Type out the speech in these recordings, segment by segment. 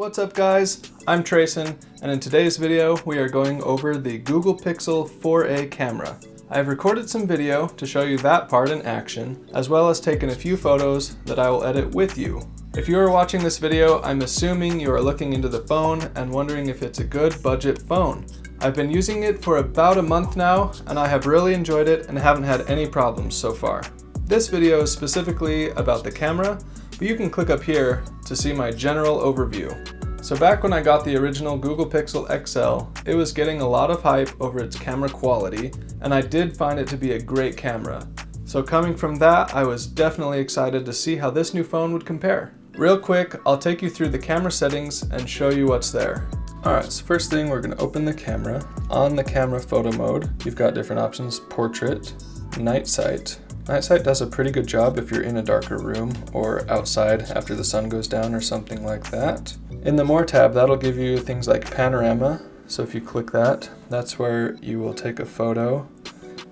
What's up guys, I'm Trayson, and in today's video we are going over the Google Pixel 4a camera. I have recorded some video to show you that part in action, as well as taken a few photos that I will edit with you. If you are watching this video, I'm assuming you are looking into the phone and wondering if it's a good budget phone. I've been using it for about a month now, and I have really enjoyed it and haven't had any problems so far. This video is specifically about the camera, but you can click up here to see my general overview. So back when I got the original Google Pixel XL, it was getting a lot of hype over its camera quality, and I did find it to be a great camera. So coming from that, I was definitely excited to see how this new phone would compare. Real quick, I'll take you through the camera settings and show you what's there. Alright, so first thing, we're going to open the camera. On the camera photo mode, you've got different options: portrait, night sight. Night sight does a pretty good job if you're in a darker room or outside after the sun goes down or something like that. In the More tab, that'll give you things like panorama. So if you click that, that's where you will take a photo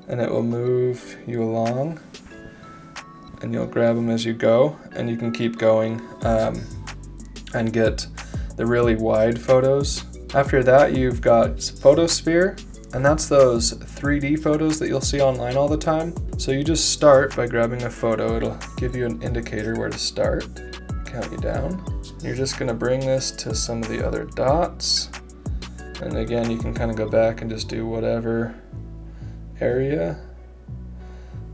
and it will move you along and you'll grab them as you go, and you can keep going and get the really wide photos. After that, you've got Photosphere, and that's those 3D photos that you'll see online all the time. So you just start by grabbing a photo. It'll give you an indicator where to start, count you down. You're just gonna bring this to some of the other dots. And again, you can kind of go back and just do whatever area.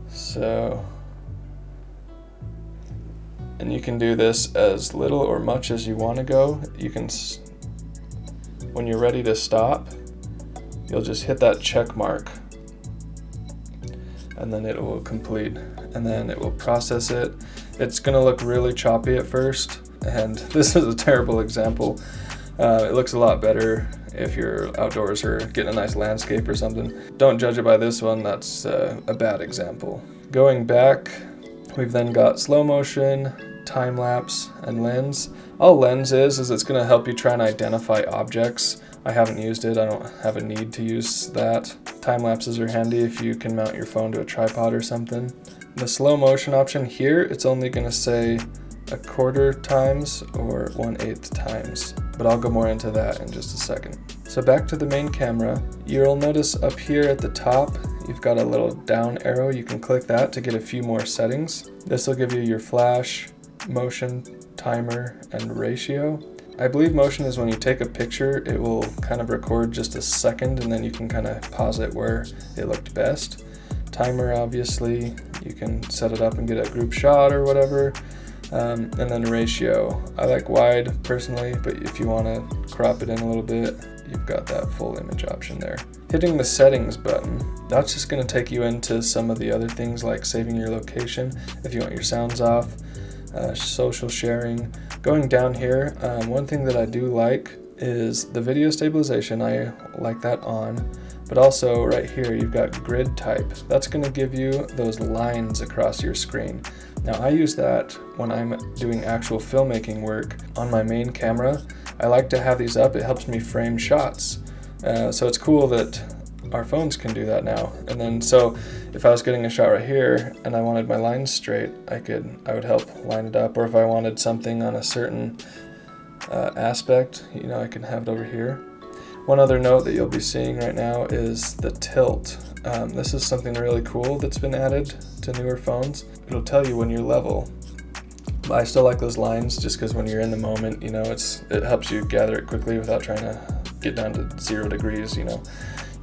So, and you can do this as little or much as you want to go. You can, when you're ready to stop, you'll just hit that check mark and then it will complete, and then it will process it. It's gonna look really choppy at first, and this is a terrible example. It looks a lot better if you're outdoors or getting a nice landscape or something. Don't judge it by this one, that's a bad example. Going back, we've then got slow motion, time lapse, and lens. All lens is it's gonna help you try and identify objects. I haven't used it, I don't have a need to use that. Time lapses are handy if you can mount your phone to a tripod or something. The slow motion option here, it's only gonna say 1/4 times or 1/8 times, but I'll go more into that in just a second. So back to the main camera, you'll notice up here at the top, you've got a little down arrow. You can click that to get a few more settings. This will give you your flash, motion, timer, and ratio. I believe motion is when you take a picture, it will kind of record just a second and then you can kind of pause it where it looked best. Timer, obviously, you can set it up and get a group shot or whatever. And then ratio. I like wide personally, but if you want to crop it in a little bit, you've got that full image option there. Hitting the settings button, that's just going to take you into some of the other things like saving your location, if you want your sounds off, social sharing. Going down here, one thing that I do like is the video stabilization. I like that on, but also right here you've got grid type. That's going to give you those lines across your screen. Now I use that when I'm doing actual filmmaking work on my main camera. I like to have these up, it helps me frame shots. So it's cool that our phones can do that now. And then so if I was getting a shot right here and I wanted my lines straight, I would help line it up. Or if I wanted something on a certain aspect, you know, I can have it over here. One other note that you'll be seeing right now is the tilt. This is something really cool that's been added to newer phones. It'll tell you when you're level. I still like those lines just because when you're in the moment, you know, it helps you gather it quickly without trying to get down to 0 degrees, you know.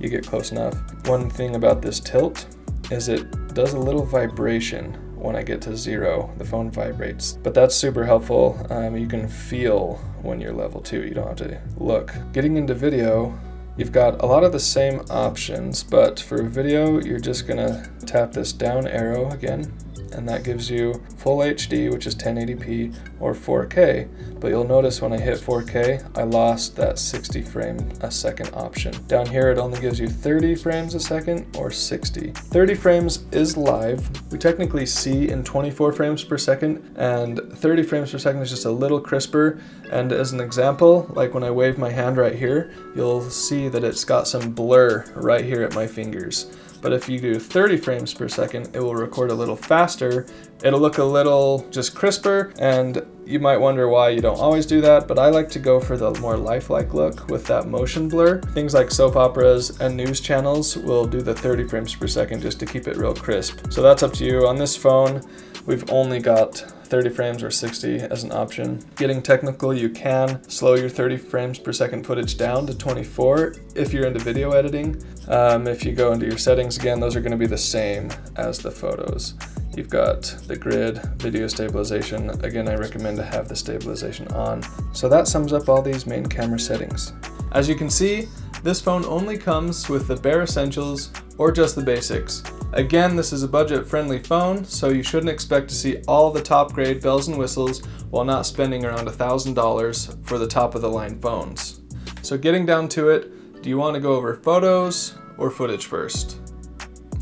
You get close enough. One thing about this tilt is it does a little vibration. When I get to 0, the phone vibrates, but that's super helpful. You can feel when you're level 2, you don't have to look. Getting into video, you've got a lot of the same options, but for video, you're just gonna tap this down arrow again, and that gives you full HD, which is 1080p, or 4K. But you'll notice when I hit 4K, I lost that 60 frame a second option. Down here, it only gives you 30 frames a second or 60. 30 frames is live. We technically see in 24 frames per second, and 30 frames per second is just a little crisper. And as an example, like when I wave my hand right here, you'll see that it's got some blur right here at my fingers. But if you do 30 frames per second, it will record a little faster It'll look a little just crisper, and you might wonder why you don't always do that, but I like to go for the more lifelike look with that motion blur. Things like soap operas and news channels will do the 30 frames per second just to keep it real crisp. So that's up to you. On this phone, we've only got 30 frames or 60 as an option. Getting technical, you can slow your 30 frames per second footage down to 24 if you're into video editing. If you go into your settings again, those are going to be the same as the photos. You've got the grid, video stabilization. Again, I recommend to have the stabilization on. So that sums up all these main camera settings. As you can see, this phone only comes with the bare essentials or just the basics. Again, this is a budget-friendly phone, so you shouldn't expect to see all the top-grade bells and whistles while not spending around $1,000 for the top-of-the-line phones. So getting down to it, do you want to go over photos or footage first?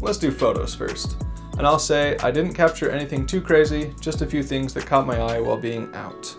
Let's do photos first. And I'll say I didn't capture anything too crazy, just a few things that caught my eye while being out.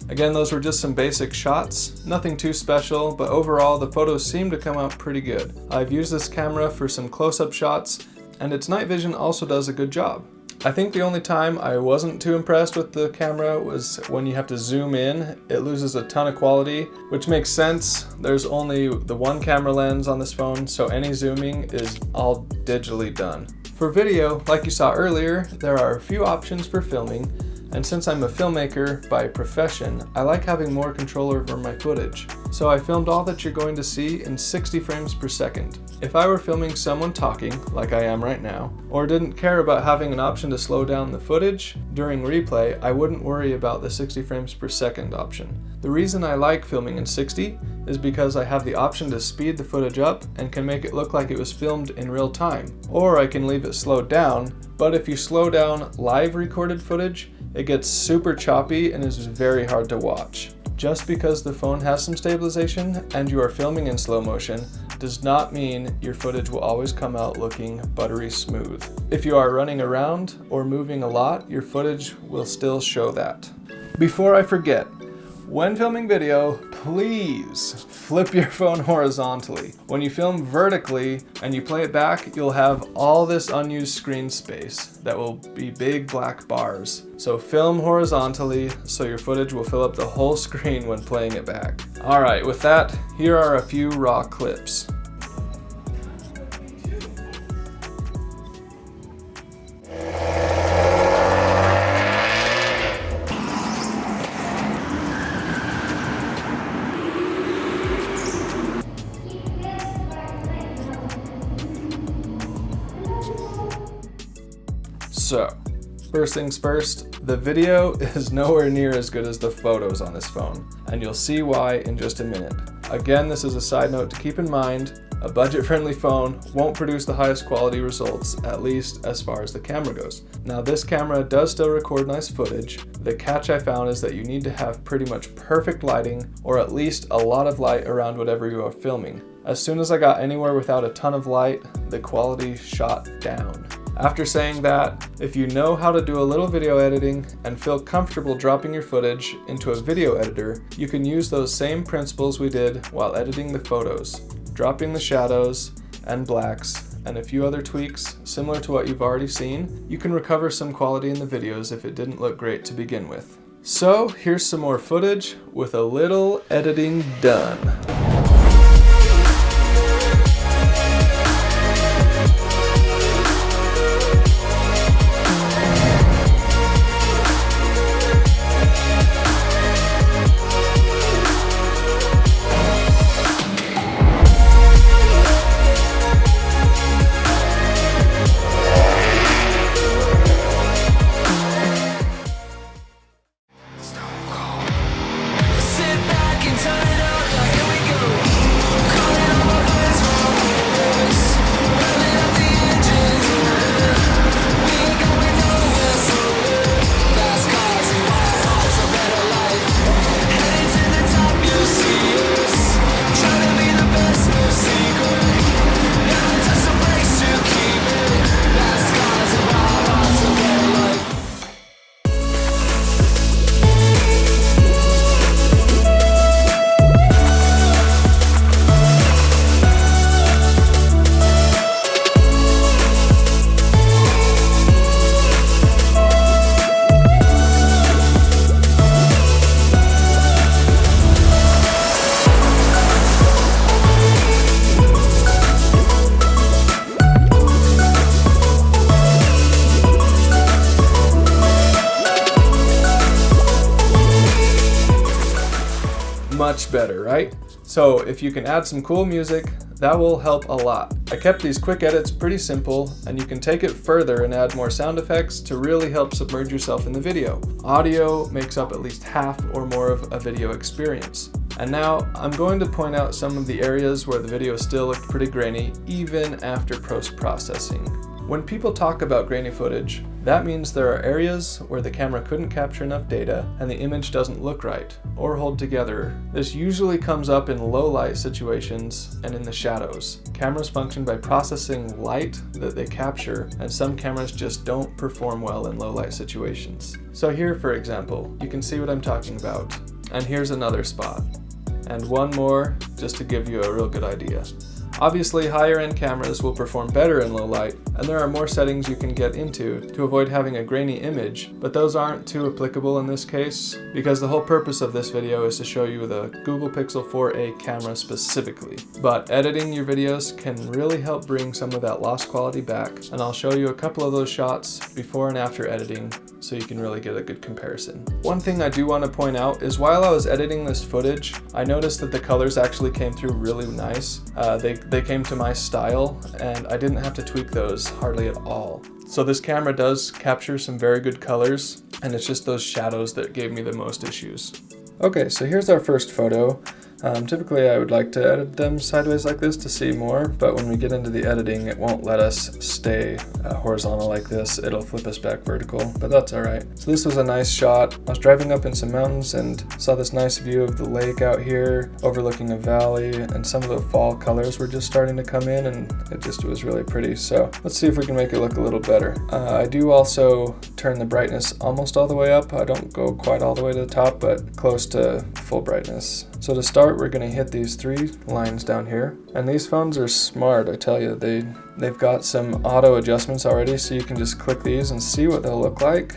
Again, those were just some basic shots, nothing too special, but overall the photos seem to come out pretty good. I've used this camera for some close-up shots, and its night vision also does a good job. I think the only time I wasn't too impressed with the camera was when you have to zoom in. It loses a ton of quality, which makes sense. There's only the one camera lens on this phone, so any zooming is all digitally done. For video, like you saw earlier, there are a few options for filming, and since I'm a filmmaker by profession, I like having more control over my footage. So I filmed all that you're going to see in 60 frames per second. If I were filming someone talking, like I am right now, or didn't care about having an option to slow down the footage during replay, I wouldn't worry about the 60 frames per second option. The reason I like filming in 60 is because I have the option to speed the footage up and can make it look like it was filmed in real time, or I can leave it slowed down, but if you slow down live recorded footage, it gets super choppy and is very hard to watch. Just because the phone has some stabilization and you are filming in slow motion does not mean your footage will always come out looking buttery smooth. If you are running around or moving a lot, your footage will still show that. Before I forget, when filming video, please flip your phone horizontally. When you film vertically and you play it back, you'll have all this unused screen space that will be big black bars. So film horizontally so your footage will fill up the whole screen when playing it back. All right, with that, here are a few raw clips. So, first things first, the video is nowhere near as good as the photos on this phone, and you'll see why in just a minute. Again, this is a side note to keep in mind. A budget-friendly phone won't produce the highest quality results, at least as far as the camera goes. Now, this camera does still record nice footage. The catch I found is that you need to have pretty much perfect lighting, or at least a lot of light around whatever you are filming. As soon as I got anywhere without a ton of light, the quality shot down. After saying that, if you know how to do a little video editing and feel comfortable dropping your footage into a video editor, you can use those same principles we did while editing the photos, dropping the shadows and blacks and a few other tweaks similar to what you've already seen. You can recover some quality in the videos if it didn't look great to begin with. So here's some more footage with a little editing done. Sit back and turn it up, now here we much better, right? So if you can add some cool music, that will help a lot. I kept these quick edits pretty simple, and you can take it further and add more sound effects to really help submerge yourself in the video. Audio makes up at least half or more of a video experience. And now I'm going to point out some of the areas where the video still looked pretty grainy, even after post-processing. When people talk about grainy footage, that means there are areas where the camera couldn't capture enough data and the image doesn't look right or hold together. This usually comes up in low light situations and in the shadows. Cameras function by processing light that they capture, and some cameras just don't perform well in low light situations. So here, for example, you can see what I'm talking about. And here's another spot. And one more, just to give you a real good idea. Obviously, higher end cameras will perform better in low light, and there are more settings you can get into to avoid having a grainy image, but those aren't too applicable in this case, because the whole purpose of this video is to show you the Google Pixel 4a camera specifically. But editing your videos can really help bring some of that lost quality back, and I'll show you a couple of those shots before and after editing so you can really get a good comparison. One thing I do want to point out is while I was editing this footage, I noticed that the colors actually came through really nice. They came to my style, and I didn't have to tweak those hardly at all. So this camera does capture some very good colors, and it's just those shadows that gave me the most issues. Okay, so here's our first photo. Typically I would like to edit them sideways like this to see more, but when we get into the editing, it won't let us stay horizontal like this. It'll flip us back vertical, but that's all right. So this was a nice shot. I was driving up in some mountains and saw this nice view of the lake out here, overlooking a valley, and some of the fall colors were just starting to come in, and it just was really pretty. So let's see if we can make it look a little better. I do also turn the brightness almost all the way up. I don't go quite all the way to the top, but close to full brightness. So to start, we're going to hit these 3 lines down here, and these phones are smart, I tell you. They've got some auto adjustments already, so you can just click these and see what they'll look like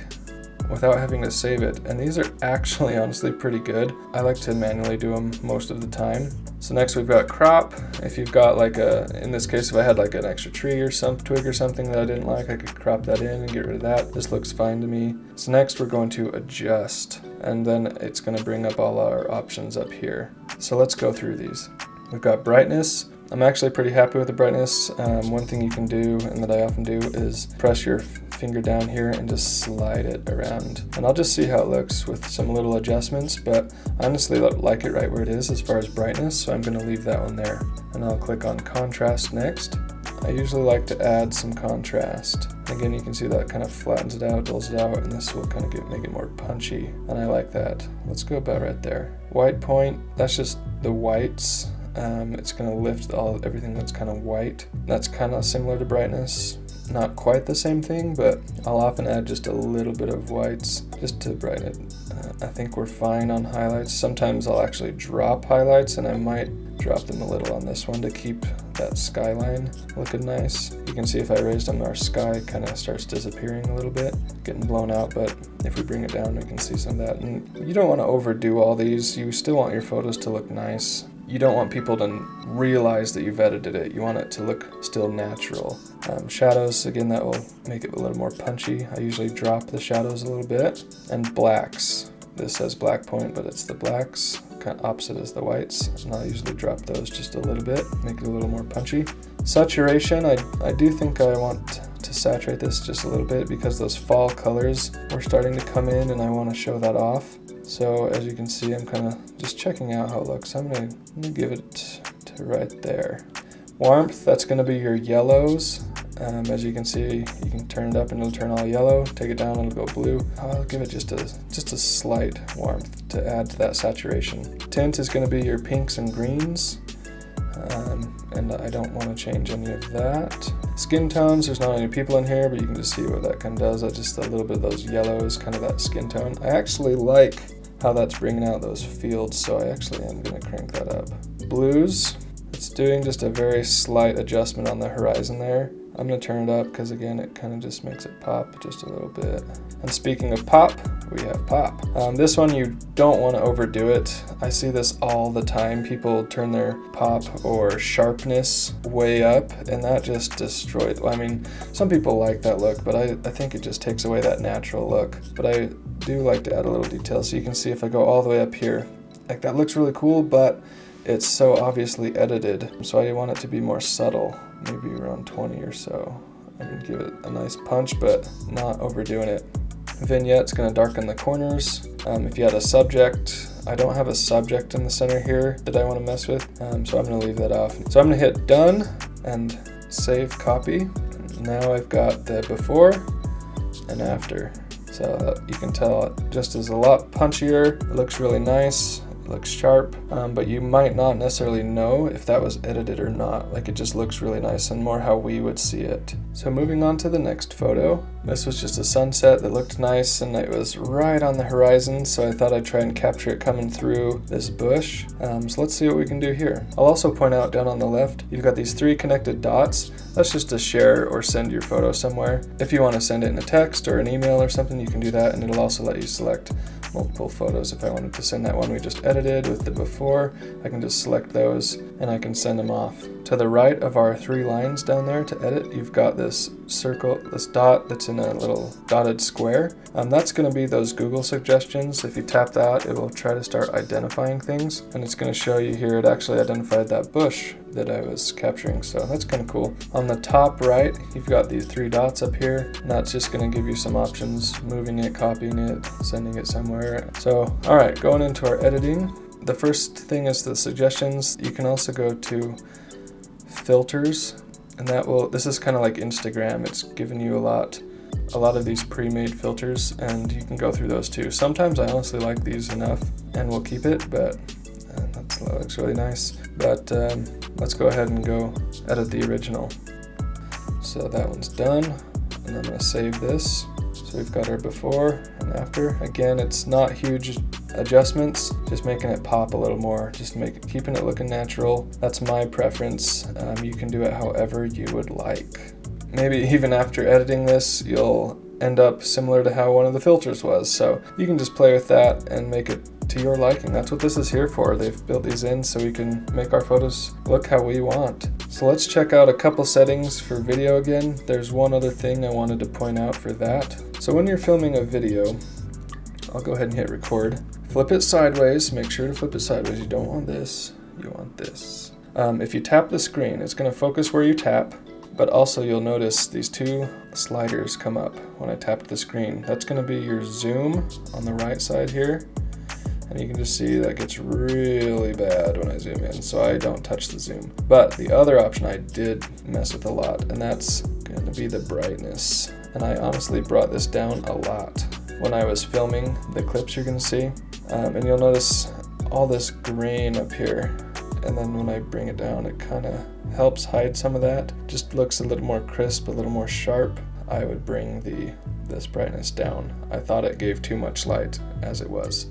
without having to save it. And these are actually honestly pretty good. I like to manually do them most of the time. So next we've got crop. If you've got like in this case, if I had like an extra tree or some twig or something that I didn't like, I could crop that in and get rid of that. This looks fine to me. So next we're going to adjust, and then it's going to bring up all our options up here. So let's go through these. We've got brightness. I'm actually pretty happy with the brightness. One thing you can do, and that I often do, is press your finger down here and just slide it around. And I'll just see how it looks with some little adjustments, but I honestly like it right where it is as far as brightness, so I'm going to leave that one there. And I'll click on contrast next. I usually like to add some contrast. Again, you can see that kind of flattens it out, dulls it out, and this will kind of make it more punchy, and I like that. Let's go about right there. White point, that's just the whites. It's going to lift everything that's kind of white. That's kind of similar to brightness. Not quite the same thing, but I'll often add just a little bit of whites just to brighten it. I think we're fine on highlights. Sometimes I'll actually drop highlights, and I might drop them a little on this one to keep that skyline looking nice. You can see if I raised them, our sky kind of starts disappearing a little bit, getting blown out, but if we bring it down, we can see some of that. And you don't want to overdo all these. You still want your photos to look nice. You don't want people to realize that you've edited it. You want it to look still natural. Shadows, again, that will make it a little more punchy. I usually drop the shadows a little bit. And blacks. This says black point, but it's the blacks, kind of opposite as the whites. And I'll usually drop those just a little bit, make it a little more punchy. Saturation, I do think I want to saturate this just a little bit because those fall colors were starting to come in, and I want to show that off. So as you can see, I'm kind of just checking out how it looks. I'm gonna give it to right there. Warmth, that's gonna be your yellows. As you can see, you can turn it up and it'll turn all yellow. Take it down and it'll go blue. I'll give it just a slight warmth to add to that saturation. Tint is gonna be your pinks and greens. And I don't want to change any of that. Skin tones, there's not any people in here, but you can just see what that kind of does. Just a little bit of those yellows, kind of that skin tone. I actually like how that's bringing out those fields, so I actually am going to crank that up. Blues, it's doing just a very slight adjustment on the horizon there. I'm going to turn it up because, again, it kind of just makes it pop just a little bit. And speaking of pop, we have pop. This one, you don't want to overdo it. I see this all the time. People turn their pop or sharpness way up, and that just destroys. I mean, some people like that look, but I think it just takes away that natural look. But I do like to add a little detail. So you can see if I go all the way up here, like that looks really cool, but it's so obviously edited. So I want it to be more subtle, maybe around 20 or so. I can give it a nice punch, but not overdoing it. Vignette's gonna darken the corners. If you had a subject, I don't have a subject in the center here that I wanna mess with, so I'm gonna leave that off. So I'm gonna hit done and save copy. Now I've got the before and after. So you can tell it just is a lot punchier. It looks really nice. Looks sharp, but you might not necessarily know if that was edited or not. Like, it just looks really nice and more how we would see it. So moving on to the next photo. This was just a sunset that looked nice and it was right on the horizon, so I thought I'd try and capture it coming through this bush. So let's see what we can do here. I'll also point out down on the left, you've got these 3 connected dots. That's just to share or send your photo somewhere. If you want to send it in a text or an email or something, you can do that, and it'll also let you select multiple photos. If I wanted to send that one we just edited with the before, I can just select those and I can send them off. To the right of our 3 lines down there to edit, you've got this circle, this dot that's in a little dotted square. That's going to be those Google suggestions. If you tap that, it will try to start identifying things, and it's going to show you here it actually identified that bush that I was capturing, so that's kind of cool. On the top right, you've got these 3 dots up here, and that's just going to give you some options, moving it, copying it, sending it somewhere. So, all right, going into our editing, the first thing is the suggestions. You can also go to filters, and this is kind of like Instagram. It's giving you a lot of these pre-made filters, and you can go through those too. Sometimes I honestly like these enough and we'll keep it, but that looks really nice. But let's go ahead and go edit the original. So that one's done, and I'm gonna save this. So we've got our before and after. Again, it's not huge adjustments, just making it pop a little more, just keeping it looking natural. That's my preference. You can do it however you would like. Maybe even after editing this, you'll end up similar to how one of the filters was. So you can just play with that and make it to your liking. That's what this is here for. They've built these in so we can make our photos look how we want. So let's check out a couple settings for video again. There's one other thing I wanted to point out for that. So when you're filming a video, I'll go ahead and hit record. Flip it sideways. Make sure to flip it sideways. You don't want this. You want this. If you tap the screen, it's going to focus where you tap, but also you'll notice these 2 sliders come up when I tap the screen. That's going to be your zoom on the right side here. And you can just see that gets really bad when I zoom in, so I don't touch the zoom. But the other option I did mess with a lot, and that's going to be the brightness. And I honestly brought this down a lot when I was filming the clips you're going to see. And you'll notice all this grain up here. And then when I bring it down, it kind of helps hide some of that. Just looks a little more crisp, a little more sharp. I would bring this brightness down. I thought it gave too much light as it was.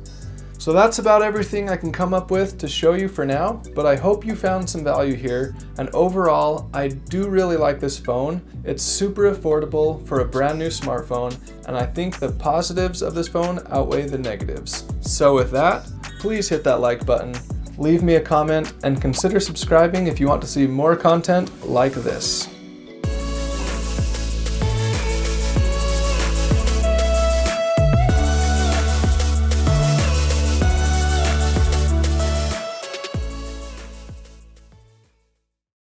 So that's about everything I can come up with to show you for now, but I hope you found some value here. And overall, I do really like this phone. It's super affordable for a brand new smartphone, and I think the positives of this phone outweigh the negatives. So with that, please hit that like button, leave me a comment, and consider subscribing if you want to see more content like this.